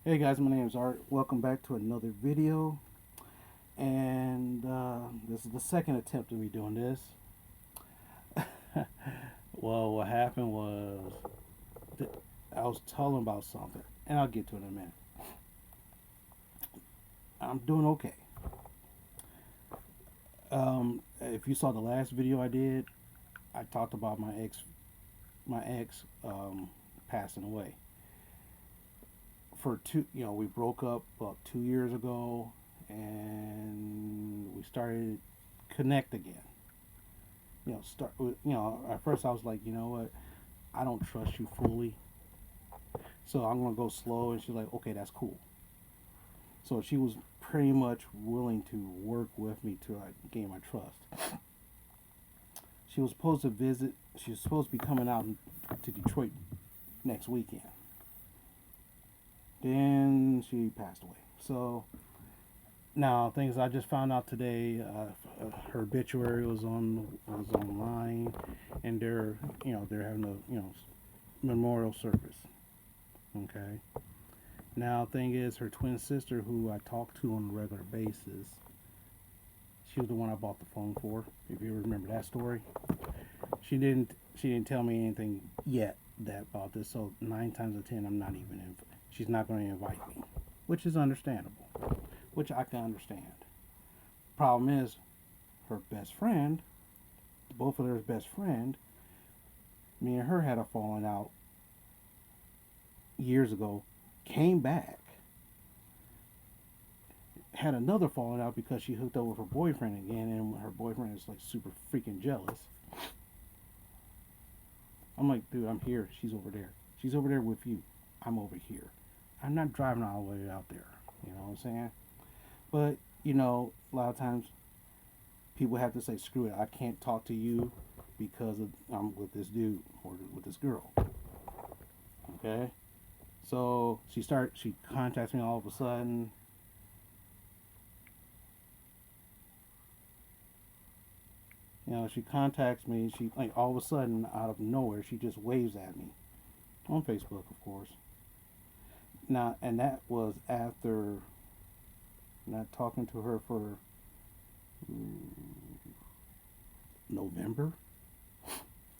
Hey guys, my name is Art. Welcome back to another video. And this is the second attempt of me doing this. Well, what happened was th- I was telling about something, and I'll get to it in a minute. I'm doing okay. If you saw the last video I did, I talked about my ex passing away. For two, we broke up about 2 years ago, and we started connect again. At first I was like, you know what, I don't trust you fully, so I'm gonna go slow. And she's like, okay, that's cool. So she was pretty much willing to work with me to gain my trust. She was supposed to visit. She was supposed to be coming out to Detroit next weekend. Then she passed away. So now things I just found out today. Her obituary was online, and they're having a memorial service. Okay. Now, thing is, her twin sister, who I talk to on a regular basis, she was the one I bought the phone for. If you remember that story, she didn't tell me anything yet that about this. So 9 times out of 10, I'm not even in. She's not going to invite me, which is understandable, which I can understand. Problem is, her best friend, both of their best friend, me and her had a falling out years ago, came back, had another falling out because she hooked up with her boyfriend again, and her boyfriend is like super freaking jealous. I'm like, dude, I'm here. She's over there. She's over there with you. I'm over here. I'm not driving all the way out there. You know what I'm saying? But, a lot of times people have to say, screw it. I can't talk to you because I'm with this dude or with this girl. Okay? So she contacts me all of a sudden. She contacts me. She, like, all of a sudden, out of nowhere, she just waves at me on Facebook, of course. Now, and that was after not talking to her for November.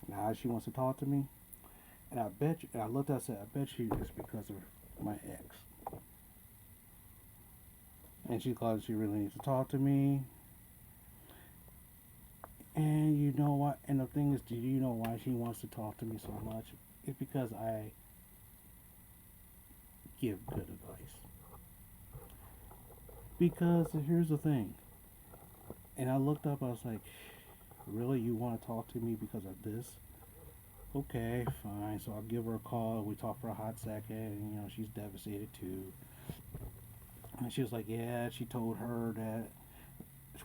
Now she wants to talk to me, and I bet you. And I looked at, I said, I bet you it's because of my ex. And she thought she really needs to talk to me. And you know what? And the thing is, do you know why she wants to talk to me so much? It's because I give good advice. Because here's the thing. And I looked up, I was like, really? You want to talk to me because of this? Okay, fine. So I'll give her a call. We talk for a hot second. And, she's devastated too. And she was like, yeah, she told her that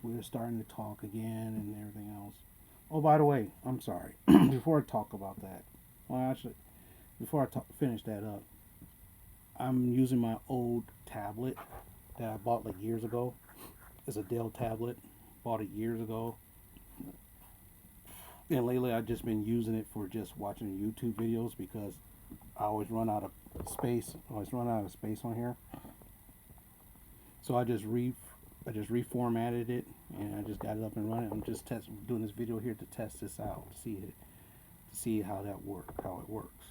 we were starting to talk again and everything else. Oh, by the way, I'm sorry. Before I talk about that, well, actually, before finish that up, I'm using my old tablet that I bought like years ago. It's a Dell tablet. Bought it years ago. And lately I've just been using it for just watching YouTube videos because I always run out of space. I always run out of space on here. So I just reformatted it, and I just got it up and running. I'm just doing this video here to test this out, to see how how it works.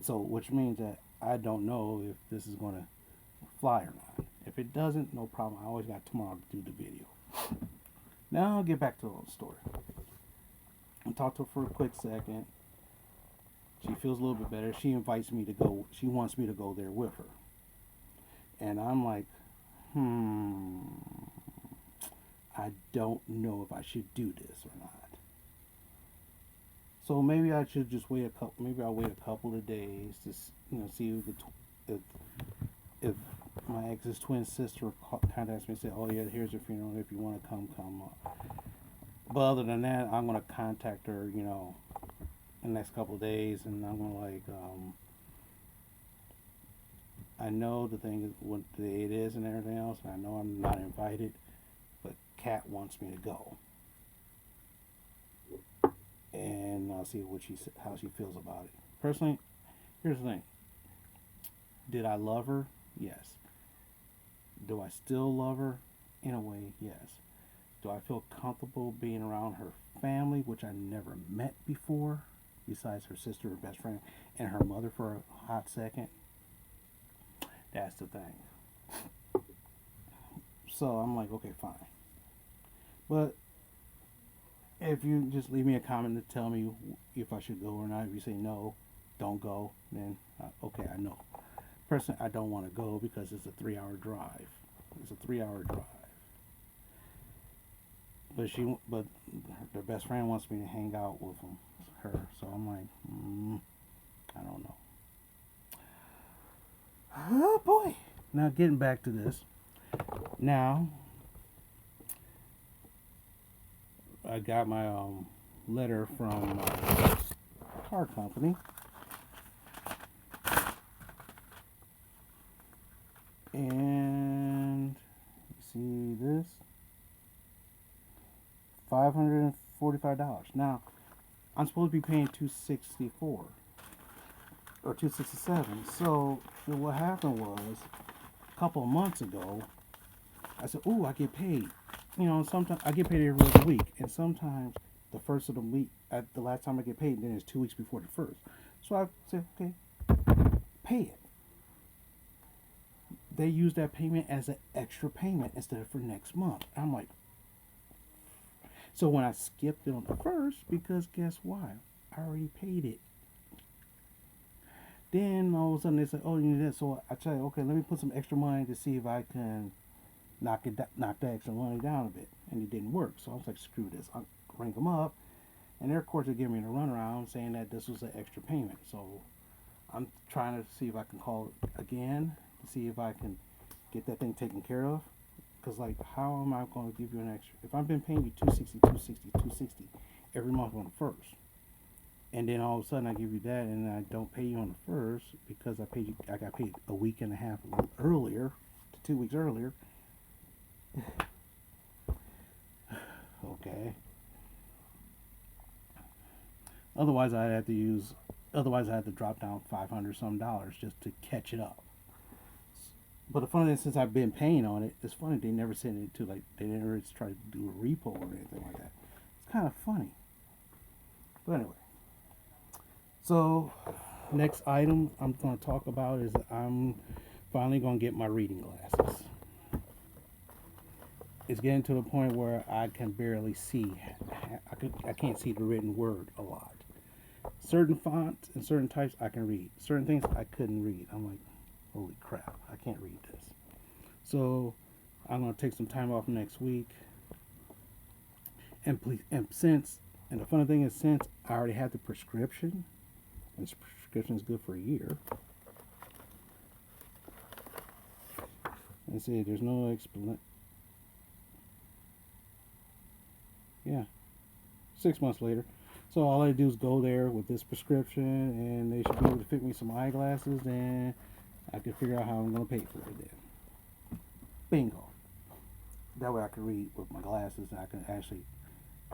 So, which means that I don't know if this is going to fly or not. If it doesn't, no problem. I always got tomorrow to do the video. Now I'll get back to the story. I talked to her for a quick second. She feels a little bit better. She invites me to go. She wants me to go there with her. And I'm like, I don't know if I should do this or not. So maybe I should just wait a couple. Maybe I'll wait a couple of days to see if if my ex's twin sister contacts me and say, "Oh yeah, here's your funeral. If you want to come, come." But other than that, I'm gonna contact her. In the next couple of days, and I'm gonna like. I know the thing is what the day it is and everything else, and I know I'm not invited, but Kat wants me to go, and I'll see how she feels about it. Personally, here's the thing: Did I love her? Yes. Do I still love her? In a way, yes. Do I feel comfortable being around her family, which I never met before, besides her sister, her best friend, and her mother for a hot second? That's the thing. So I'm like, okay, fine. But if you just leave me a comment to tell me if I should go or not, if you say no, don't go, then okay, I know. Personally, I don't want to go because it's a 3 hour drive. It's a 3 hour drive. But their best friend wants me to hang out with her. So I'm like, I don't know. Oh boy. Now getting back to this. Now I got my letter from my car company, and you see this $545. Now I'm supposed to be paying $264 or $267. So what happened was a couple of months ago, I said, "Ooh, I get paid." You know, sometimes I get paid every other week, and sometimes the first of the week, at the last time I get paid, then it's 2 weeks before the first. So I said, "Okay, pay it." They use that payment as an extra payment instead of for next month. I'm like, so when I skipped it on the first, because guess why? I already paid it. Then all of a sudden they said, "Oh, you need this." So I tell you, okay, let me put some extra money to see if I can knock that extra money down a bit, and it didn't work. So I was like, "Screw this!" I ring them up, and they're of course they're giving me the runaround, saying that this was an extra payment. So I'm trying to see if I can call it again to see if I can get that thing taken care of. Cause like, how am I going to give you an extra? If I've been paying you 260 every month on the first, and then all of a sudden I give you that, and I don't pay you on the first because I got paid a week and a half earlier, 2 weeks earlier. Okay. Otherwise, Otherwise, I had to drop down $500 just to catch it up. But the funny thing, since I've been paying on it, it's funny they never sent it to they never tried to do a repo or anything like that. It's kind of funny. But anyway, so next item I'm going to talk about is I'm finally going to get my reading glasses. It's getting to the point where I can barely see. I can't see the written word a lot. Certain fonts and certain types I can read. Certain things I couldn't read. I'm like, holy crap, I can't read this. So I'm gonna take some time off next week. And the funny thing is, since I already have the prescription, and the prescription is good for a year. Let's see, there's no explanation. Yeah, 6 months later. So all I do is go there with this prescription, and they should be able to fit me some eyeglasses, and I can figure out how I'm going to pay for it then. Bingo. That way I can read with my glasses, and I can actually,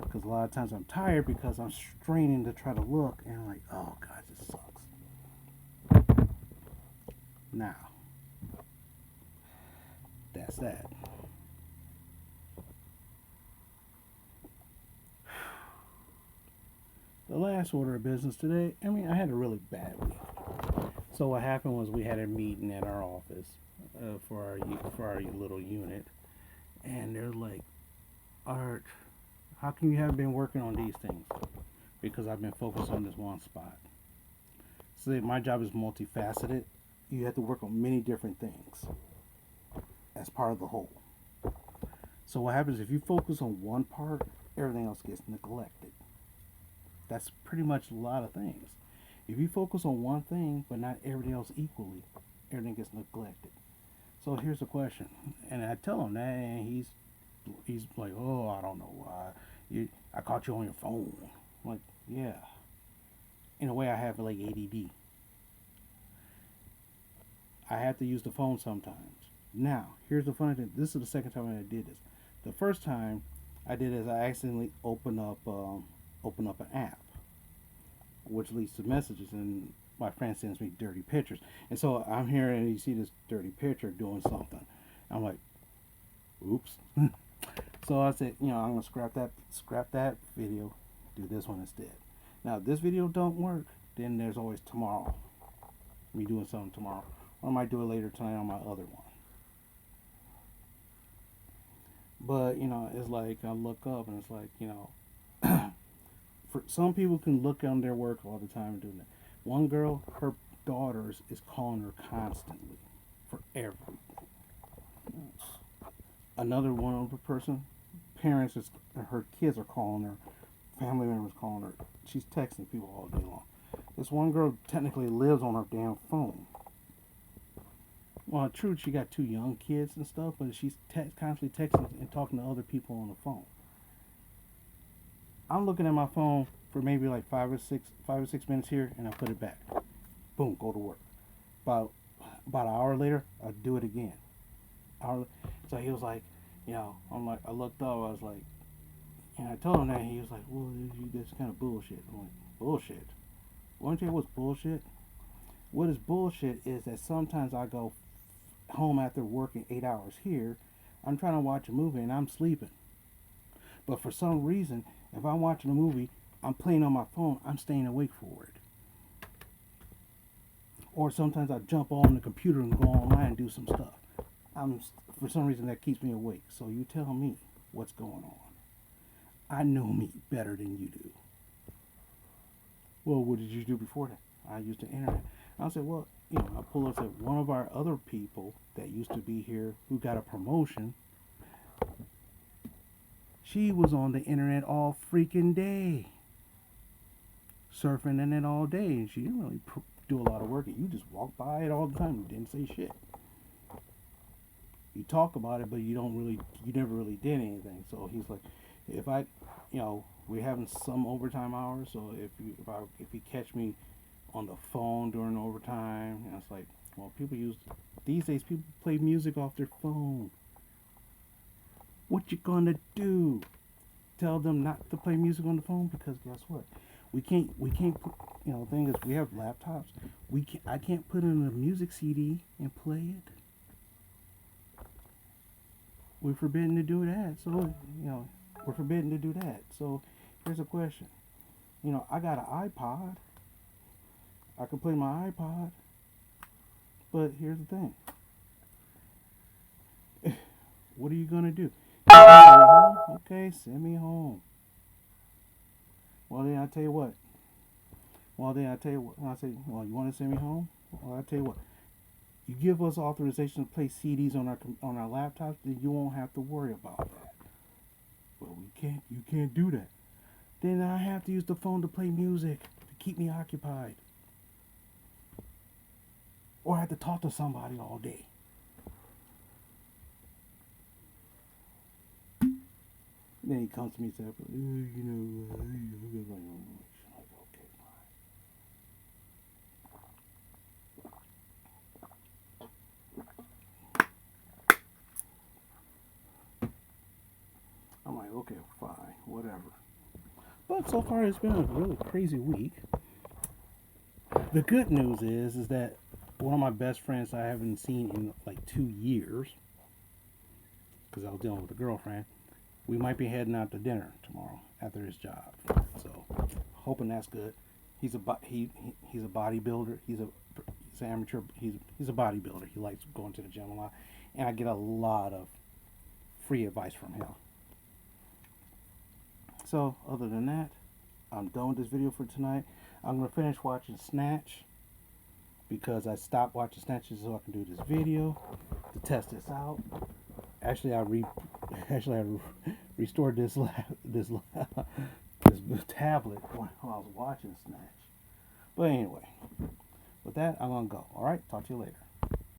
because a lot of times I'm tired because I'm straining to try to look, and I'm like, oh God, this sucks. Now, that's that. The last order of business today, I mean, I had a really bad week. So what happened was we had a meeting at our office for our little unit, and they're like, "Art, how come you haven't been working on these things?" Because I've been focused on this one spot. So my job is multifaceted. You have to work on many different things as part of the whole. So what happens if you focus on one part, everything else gets neglected. That's pretty much a lot of things. If you focus on one thing but not everything else equally, everything gets neglected. So here's the question, and I tell him that, and he's like, "Oh, I don't know why. I caught you on your phone." I'm like, yeah. In a way, I have like ADD. I have to use the phone sometimes. Now, here's the funny thing. This is the second time I did this. The first time I did is I accidentally opened up an app, which leads to messages, and my friend sends me dirty pictures, and so I'm here and you see this dirty picture doing something. I'm like, oops. So I said, I'm gonna scrap that video, do this one instead. Now, if this video don't work, then there's always tomorrow. Me doing something tomorrow, or I might do it later tonight on my other one. But it's like I look up and it's like for some people can look on their work all the time and doing that. One girl, her daughters is calling her constantly for everything. Another one other person, parents is her kids are calling her, family members calling her. She's texting people all day long. This one girl technically lives on her damn phone. Well, true, she got two young kids and stuff, but she's constantly texting and talking to other people on the phone. I'm looking at my phone for maybe like 5 or 6 minutes here, and I put it back. Boom, go to work. About an hour later, I do it again. So he was like, I looked up, I was like, and I told him that, he was like, well, that's kind of bullshit. I'm like, bullshit? Want to tell you what's bullshit? What is bullshit is that sometimes I go home after working 8 hours here, I'm trying to watch a movie and I'm sleeping. But for some reason, if I'm watching a movie, I'm playing on my phone, I'm staying awake for it. Or sometimes I jump on the computer and go online and do some stuff. For some reason that keeps me awake. So you tell me what's going on. I know me better than you do. Well, what did you do before that? I used the internet. I said, well, I pull up at one of our other people that used to be here who got a promotion. She was on the internet all freaking day. Surfing in it all day. And she didn't really do a lot of work. You just walked by it all the time. You didn't say shit. You talk about it, but you never really did anything. So he's like, we're having some overtime hours. So if you catch me on the phone during overtime, and it's like, well, these days people play music off their phone. What you gonna do? Tell them not to play music on the phone? Because guess what? We can't put, the thing is, we have laptops. I can't put in a music CD and play it. We're forbidden to do that. So, we're forbidden to do that. So, here's a question. I got an iPod. I can play my iPod. But here's the thing. What are you going to do? Send me home? Okay, send me home. Well, then I tell you what. I say, well, you want to send me home? Well, I tell you what. You give us authorization to play CDs on our laptops, then you won't have to worry about that. But you can't do that. Then I have to use the phone to play music to keep me occupied. Or I have to talk to somebody all day. Then he comes to me and says, okay, fine. I'm like, okay, fine, whatever. But so far it's been a really crazy week. The good news is that one of my best friends I haven't seen in like 2 years, because I was dealing with a girlfriend, we might be heading out to dinner tomorrow after his job. So, hoping that's good. He's a bodybuilder. He's an amateur. He's a bodybuilder. He likes going to the gym a lot, and I get a lot of free advice from him. So, other than that, I'm done with this video for tonight. I'm gonna finish watching Snatch because I stopped watching Snatch so I can do this video to test this out. Actually, I restored this tablet while I was watching Snatch. But anyway, with that, I'm gonna go. All right, talk to you later.